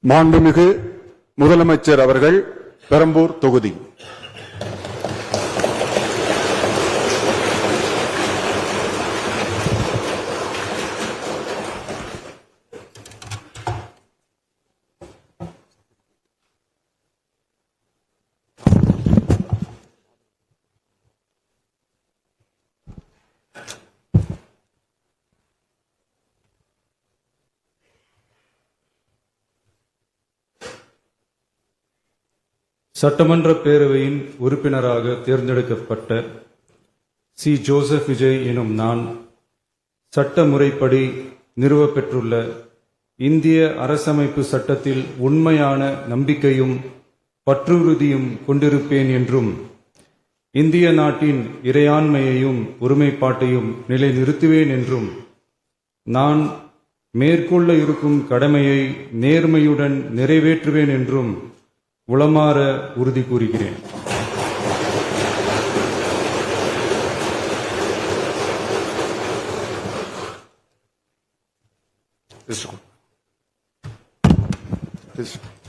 மாண்புமிகு முதலமைச்சர் அவர்கள் பெரம்பூர் தொகுதி. சட்டமன்ற பேரவையின் உறுப்பினராக தேர்ந்தெடுக்கப்பட்ட சி. ஜோசப் விஜய் எனும் நான் சட்ட முறைப்படி நிறுவப்பெற்றுள்ள இந்திய அரசமைப்பு சட்டத்தில் உண்மையான நம்பிக்கையும் பற்றுறுதியும் கொண்டிருப்பேன் என்றும் இந்திய நாட்டின் இறையாண்மையையும் ஒருமைப்பாட்டையும் நிலைநிறுத்துவேன் என்றும் நான் மேற்கொள்ள இருக்கும் கடமையை நேர்மையுடன் நிறைவேற்றுவேன் என்றும் உளமாற உறுதி கூறுகிறேன். This one.